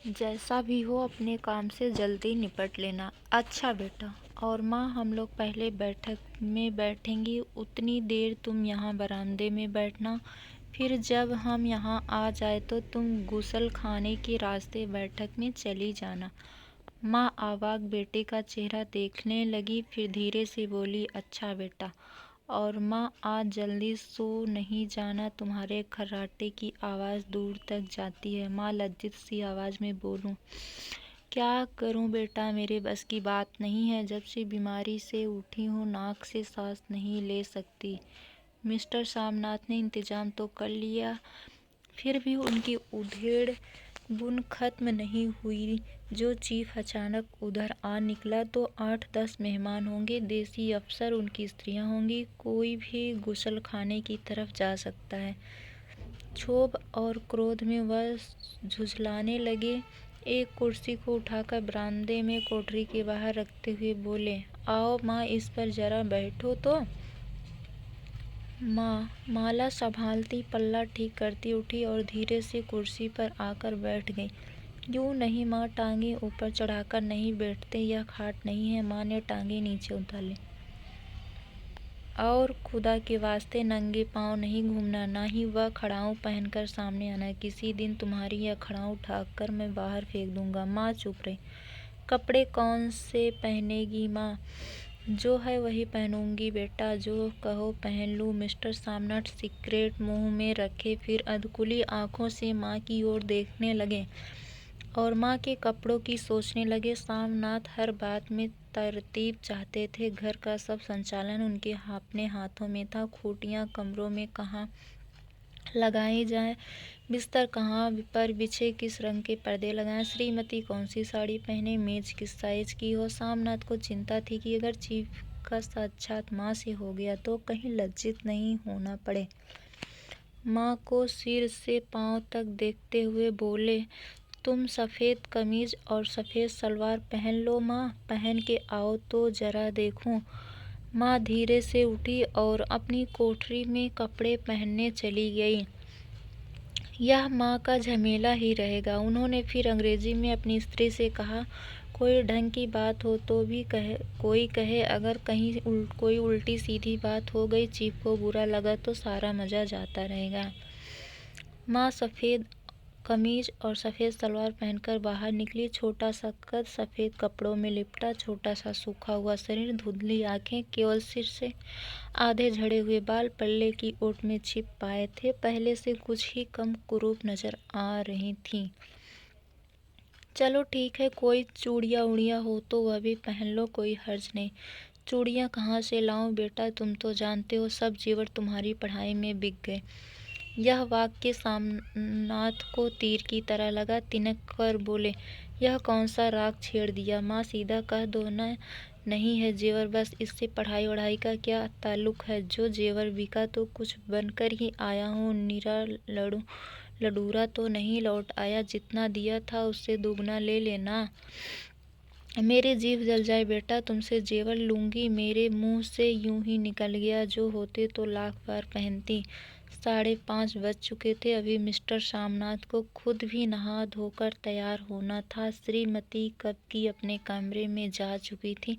जैसा भी हो अपने काम से जल्दी निपट लेना। अच्छा बेटा। और माँ हम लोग पहले बैठक में बैठेंगी, उतनी देर तुम यहाँ बरामदे में बैठना। फिर जब हम यहाँ आ जाए तो तुम गुसल खाने के रास्ते बैठक में चली जाना। माँ अवाक बेटे का चेहरा देखने लगी, फिर धीरे से बोली, अच्छा बेटा। और माँ आज जल्दी सो नहीं जाना, तुम्हारे खर्राटे की आवाज़ दूर तक जाती है। माँ लज्जित सी आवाज़ में बोलूं, क्या करूं बेटा, मेरे बस की बात नहीं है। जब से बीमारी से उठी हूँ नाक से सांस नहीं ले सकती। मिस्टर सामनाथ ने इंतजाम तो कर लिया, फिर भी उनकी उधेड़ बुन खत्म नहीं हुई। जो चीफ अचानक उधर आ निकला तो 8-10 मेहमान होंगे, देसी अफसर, उनकी स्त्रियां होंगी, कोई भी गुसल खाने की तरफ जा सकता है। क्षोभ और क्रोध में वह झुझलाने लगे। एक कुर्सी को उठाकर बरामदे में कोठरी के बाहर रखते हुए बोले, आओ माँ, इस पर जरा बैठो तो। माँ माला संभालती पल्ला ठीक करती उठी और धीरे से कुर्सी पर आकर बैठ गई। यूँ नहीं माँ, टांगे ऊपर चढ़ाकर नहीं बैठते, यह खाट नहीं है। माँ ने टांगे नीचे उतार ली। और खुदा के वास्ते नंगे पाँव नहीं घूमना, ना ही वह खड़ाऊँ पहनकर सामने आना। किसी दिन तुम्हारी यह खड़ाऊँ उठाकर मैं बाहर फेंक दूंगा। माँ चुप रही। कपड़े कौन से पहनेगी माँ? जो है वही पहनूंगी बेटा, जो कहो पहन लूँ। मिस्टर सामनाथ सिगरेट मुंह में रखे फिर अधकुली आंखों से माँ की ओर देखने लगे और माँ के कपड़ों की सोचने लगे। सामनाथ हर बात में तरतीब चाहते थे। घर का सब संचालन उनके अपने हाथों में था। खूंटियाँ कमरों में कहाँ लगाई जाए, बिस्तर कहाँ पर बिछे, किस रंग के पर्दे लगाएं, श्रीमती कौन सी साड़ी पहने, मेज किस साइज की हो। सामनाथ को चिंता थी कि अगर चीफ का साक्षात माँ से हो गया तो कहीं लज्जित नहीं होना पड़े। माँ को सिर से पाँव तक देखते हुए बोले, तुम सफ़ेद कमीज और सफ़ेद सलवार पहन लो माँ, पहन के आओ तो जरा देखूं। माँ धीरे से उठी और अपनी कोठरी में कपड़े पहनने चली गई। यह माँ का झमेला ही रहेगा। उन्होंने फिर अंग्रेजी में अपनी स्त्री से कहा, कोई ढंग की बात हो तो भी कोई कहे, अगर कहीं कोई उल्टी सीधी बात हो गई, चीफ को बुरा लगा तो सारा मज़ा जाता रहेगा। माँ सफ़ेद कमीज और सफ़ेद सलवार पहनकर बाहर निकली। छोटा सा कद, सफ़ेद कपड़ों में लिपटा, छोटा सा सूखा हुआ शरीर, धुंधली आंखें, केवल सिर से आधे झड़े हुए बाल पल्ले की ओट में छिप पाए थे, पहले से कुछ ही कम कुरूप नजर आ रही थीं। चलो ठीक है, कोई चूड़ियाँ उड़ियाँ हो तो वह भी पहन लो, कोई हर्ज नहीं। चूड़ियाँ कहाँ से लाऊं बेटा, तुम तो जानते हो सब जेवर तुम्हारी पढ़ाई में बिक गए। यह वाक्य सामनाथ को तीर की तरह लगा। तिनक कर बोले, यह कौन सा राग छेड़ दिया माँ, सीधा कह दो ना। नहीं है जेवर, बस इससे पढ़ाई वढ़ाई का क्या ताल्लुक है। जो जेवर बिका तो कुछ बनकर ही आया हूँ, निरा लडूरा तो नहीं लौट आया। जितना दिया था उससे दुगना ले लेना। मेरी जीभ जल जाए बेटा, तुमसे जेवर लूँगी, मेरे मुँह से यूँ ही निकल गया, जो होते तो लाख बार पहनती। 5:30 बज चुके थे। अभी मिस्टर सामनाथ को खुद भी नहा धोकर तैयार होना था। श्रीमती कब की अपने कमरे में जा चुकी थी।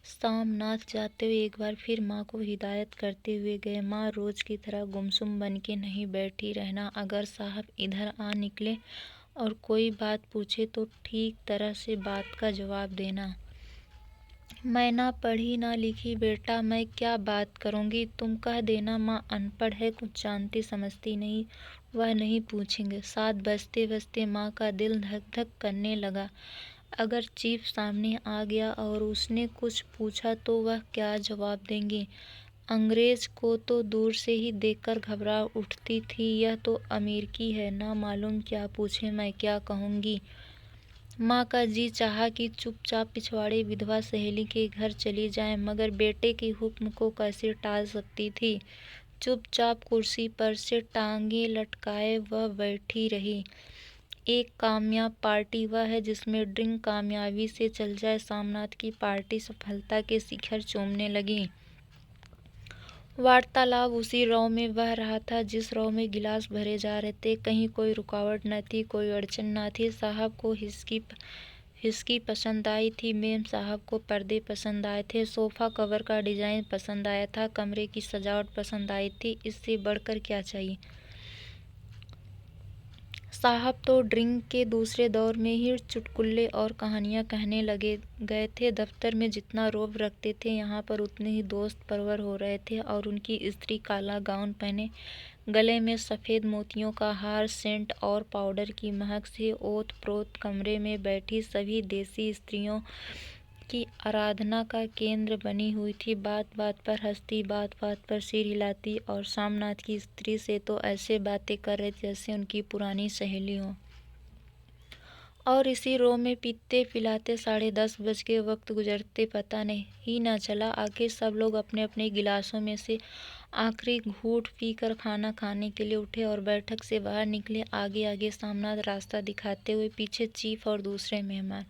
सामनाथ जाते हुए एक बार फिर माँ को हिदायत करते हुए गए, माँ रोज की तरह गुमसुम बन के नहीं बैठी रहना। अगर साहब इधर आ निकले और कोई बात पूछे तो ठीक तरह से बात का जवाब देना। मैं ना पढ़ी ना लिखी बेटा, मैं क्या बात करूँगी, तुम कह देना माँ अनपढ़ है, कुछ जानती समझती नहीं। वह नहीं पूछेंगे। 7 बजते बजते माँ का दिल धक धक करने लगा। अगर चीफ सामने आ गया और उसने कुछ पूछा तो वह क्या जवाब देंगी। अंग्रेज को तो दूर से ही देखकर घबरा उठती थी। यह तो अमेरिकी है, ना मालूम क्या पूछे, मैं क्या कहूँगी। माँ का जी चाहा कि चुपचाप पिछवाड़े विधवा सहेली के घर चली जाए, मगर बेटे के हुक्म को कैसे टाल सकती थी। चुपचाप कुर्सी पर से टांगे लटकाए वह बैठी रही। एक कामयाब पार्टी वह है जिसमें ड्रिंक कामयाबी से चल जाए। सामनाथ की पार्टी सफलता के शिखर चूमने लगी। वार्तालाप उसी रौ में बह रहा था जिस रौ में गिलास भरे जा रहे थे। कहीं कोई रुकावट न थी, कोई अड़चन न थी। साहब को हिस्की पसंद आई थी, मेम साहब को पर्दे पसंद आए थे, सोफ़ा कवर का डिज़ाइन पसंद आया था, कमरे की सजावट पसंद आई थी। इससे बढ़कर क्या चाहिए? साहब तो ड्रिंक के दूसरे दौर में ही चुटकुले और कहानियाँ कहने लगे गए थे। दफ्तर में जितना रौब रखते थे, यहाँ पर उतने ही दोस्त परवर हो रहे थे। और उनकी स्त्री काला गाउन पहने, गले में सफ़ेद मोतियों का हार, सेंट और पाउडर की महक से ओत-प्रोत कमरे में बैठी सभी देसी स्त्रियों की आराधना का केंद्र बनी हुई थी। बात-बात पर हंसती, बात-बात पर सिर हिलाती और सामनाथ की स्त्री से तो ऐसे बातें कर रहे थे जैसे उनकी पुरानी सहेली हो। और इसी रो में पीते-पिलाते 10:30 बज के वक्त गुजरते पता ही न चला। आखिर सब लोग अपने-अपने गिलासों में से आखिरी घूंट पीकर खाना खाने के लिए उठे और बैठक से बाहर निकले। आगे-आगे सामनाथ रास्ता दिखाते हुए, पीछे चीफ और दूसरे मेहमान।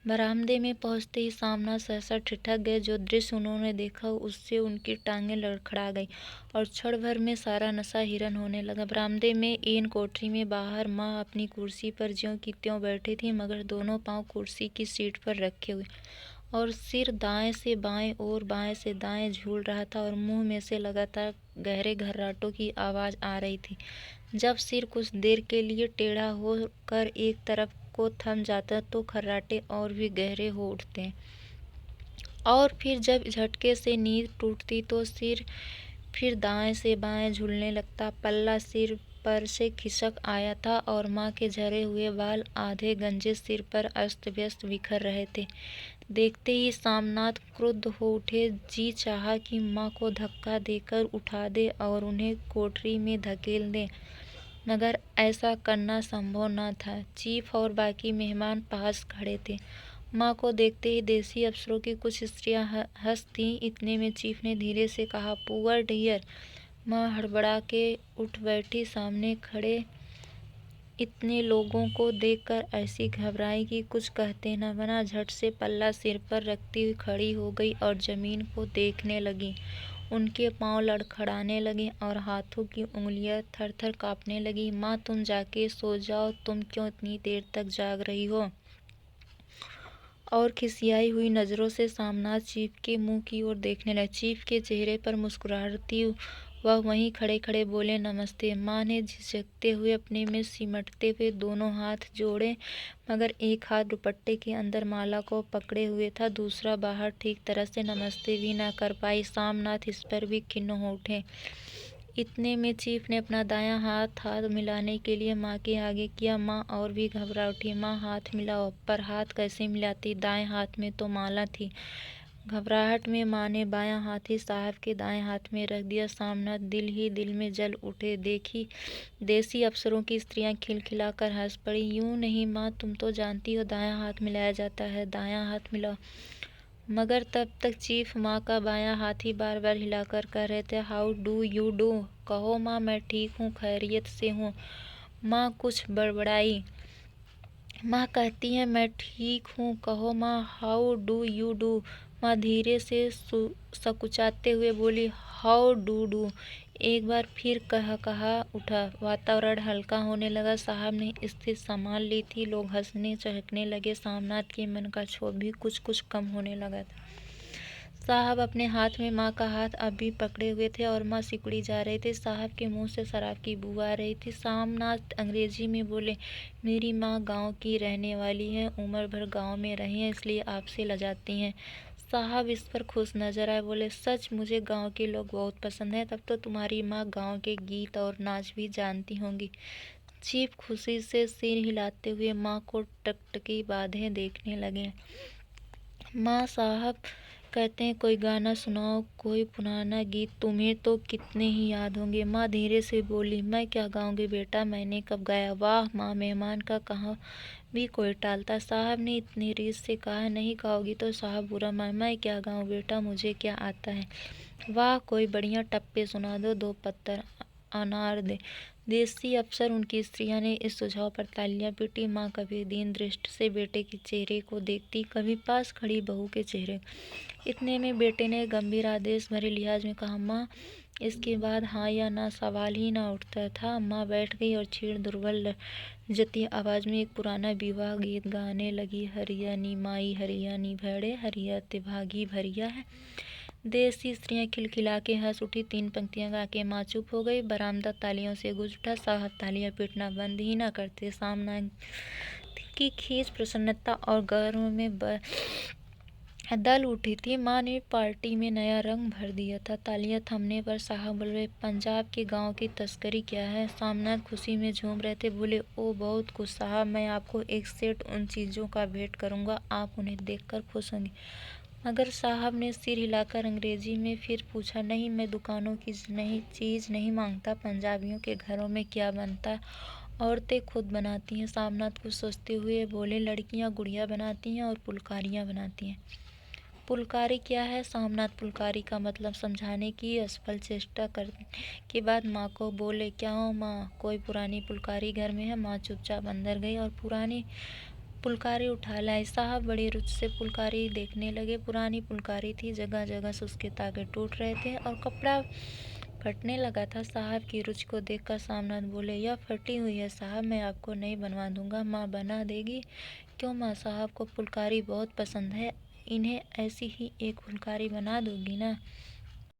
बरामदे में पहुँचते ही सामनाथ सहसा ठिठक गए। जो दृश्य उन्होंने देखा उससे उनकी टांगें लड़खड़ा गईं और क्षण भर में सारा नशा हिरन होने लगा। बरामदे में एन कोठरी में बाहर माँ अपनी कुर्सी पर ज्यों की त्यों बैठी थी, मगर दोनों पाँव कुर्सी की सीट पर रखे हुए और सिर दाएं से बाएं और बाएं से दाएं झूल रहा था और मुंह में से लगातार गहरे घर्राटों की आवाज़ आ रही थी। जब सिर कुछ देर के लिए टेढ़ा हो कर एक तरफ को थम जाता तो खर्राटे और भी गहरे हो उठते और फिर जब झटके से नींद टूटती तो सिर फिर दाएं से बाएं झूलने लगता। पल्ला सिर पर से खिसक आया था और माँ के झरे हुए बाल आधे गंजे सिर पर अस्त व्यस्त बिखर रहे थे। देखते ही सामनाथ क्रुद्ध हो उठे। जी चाहा कि माँ को धक्का देकर उठा दे और उन्हें कोठरी में धकेल दे, मगर ऐसा करना संभव न था। चीफ और बाकी मेहमान पास खड़े थे। माँ को देखते ही देसी अफसरों की कुछ स्त्रियां हंस थीं। इतने में चीफ ने धीरे से कहा, पुअर डियर। माँ हड़बड़ा के उठ बैठी। सामने खड़े इतने लोगों को देखकर ऐसी घबराई कि कुछ कहते न बना। झट से पल्ला सिर पर रखती हुई खड़ी हो गई और जमीन को देखने लगी। उनके पांव लड़खड़ाने लगे और हाथों की उंगलियां थर-थर कांपने लगी। माँ, तुम जाके सो जाओ, तुम क्यों इतनी देर तक जाग रही हो? और खिसियाई हुई नज़रों से सामनाथ चीफ के मुंह की ओर देखने लगे। चीफ के चेहरे पर मुस्कुराहट वह वहीं खड़े-खड़े बोले, नमस्ते। माँ ने झिझकते हुए अपने में सिमटते हुए दोनों हाथ जोड़े, मगर एक हाथ दुपट्टे के अंदर माला को पकड़े हुए था, दूसरा बाहर। ठीक तरह से नमस्ते भी न कर पाई। सामनाथ इस पर भी खिन्न हो उठे। इतने में चीफ ने अपना दायां हाथ मिलाने के लिए माँ के आगे किया। माँ और भी घबरा उठी। माँ, हाथ मिलाओ। पर हाथ कैसे मिलाती? दाएं हाथ में तो माला थी। घबराहट में माँ ने बायां हाथ ही साहब के दाएं हाथ में रख दिया। सामनाथ दिल ही दिल में जल उठे। देखी देसी अफसरों की स्त्रियां खिलखिलाकर हंस पड़ी। यूं नहीं माँ, तुम तो जानती हो दायां हाथ मिलाया जाता है, दायां हाथ मिलाओ। मगर तब तक चीफ माँ का बायां हाथ ही बार बार हिलाकर कह रहे थे, हाउ डू यू डू। कहो माँ, मैं ठीक हूँ, खैरियत से हूँ। माँ कुछ बड़बड़ाई। माँ कहती हैं, मैं ठीक हूँ। कहो माँ, हाउ डू यू डू। माँ धीरे से सकुचाते हुए बोली, हाउ डू। एक बार फिर कहा उठा। वातावरण हल्का होने लगा। साहब ने स्थिति संभाल ली थी। लोग हंसने चहकने लगे। सामनाथ के मन का क्षोभ भी कुछ कुछ कम होने लगा था। साहब अपने हाथ में माँ का हाथ अभी पकड़े हुए थे और माँ सिकुड़ी जा रही थी। साहब के मुंह से शराब की बू आ रही थी। सामनाथ अंग्रेजी में बोले, मेरी माँ गांव की रहने वाली है, उम्र भर गांव में रही हैं, इसलिए आपसे लजाती हैं। साहब इस पर खुश नजर आए। बोले, सच? मुझे गांव के लोग बहुत पसंद हैं। तब तो तुम्हारी माँ गांव के गीत और नाच भी जानती होंगी। चीफ खुशी से सिर हिलाते हुए माँ को टकटकी बांधे देखने लगे। माँ, साहब कहते हैं कोई गाना सुनाओ, कोई पुराना गीत, तुम्हें तो कितने ही याद होंगे। माँ धीरे से बोली, मैं क्या गाऊंगी बेटा, मैंने कब गाया। वाह माँ, मेहमान का कहाँ भी कोई टालता। साहब ने इतनी रीस से कहा, नहीं गाओगी तो साहब बुरा मान। मैं क्या गाऊं बेटा, मुझे क्या आता है। वाह, कोई बढ़िया टप्पे सुना दो, 2 पत्थर अनार दे देसी अफसर उनकी स्त्रियां ने इस सुझाव पर तालियां पीटी। माँ कभी दीन दृष्टि से बेटे के चेहरे को देखती, कभी पास खड़ी बहू के चेहरे। इतने में बेटे ने गंभीर आदेश भरे लिहाज में कहा, माँ। इसके बाद हाँ या ना सवाल ही ना उठता था। माँ बैठ गई और क्षीण दुर्बल जती आवाज में एक पुराना विवाह गीत गाने लगी। हरिया नी माई हरिया नी भेड़े, हरिया ते भागी भरिया है। देसी स्त्रियां खिलखिला के हंस उठी। 3 पंक्तियां गा के माँ चुप हो गई। बरामदा तालियों से गूंज उठा। साहब तालियां पीटना बंद ही ना करते। सामना की खींच, प्रसन्नता और गर्व में दल उठी थी। माँ ने पार्टी में नया रंग भर दिया था। तालियां थमने पर साहब बोले, पंजाब के गांव की तस्करी क्या है? सामनाथ खुशी में झूम रहे थे। बोले, ओ बहुत कुछ साहब, मैं आपको एक सेट उन चीज़ों का भेंट करूंगा, आप उन्हें देखकर खुश होंगे। मगर साहब ने सिर हिलाकर अंग्रेजी में फिर पूछा, नहीं, मैं दुकानों की चीज़ नहीं मांगता। पंजाबियों के घरों में क्या बनता है, औरतें खुद बनाती हैं। सामनाथ कुछ सोचते हुए बोले, लड़कियां गुड़िया बनाती हैं और फुलकारियाँ बनाती हैं। फुलकारी क्या है? सामनाथ फुलकारी का मतलब समझाने की असफल चेष्टा करने के बाद माँ को बोले, क्या हो माँ, कोई पुरानी फुलकारी घर में है? माँ चुपचाप अंदर गई और पुरानी फुलकारी उठा लाई। साहब बड़ी रुचि से फुलकारी देखने लगे। पुरानी फुलकारी थी, जगह जगह से उसके तागे टूट रहे थे और कपड़ा फटने लगा था। साहब की रुचि को देखकर सामनाथ बोले, यह फटी हुई है साहब, मैं आपको नई बनवा दूंगा। माँ बना देगी? क्यों माँ, साहब को फुलकारी बहुत पसंद है, इन्हें ऐसी ही एक फुलकारी बना दूंगी ना।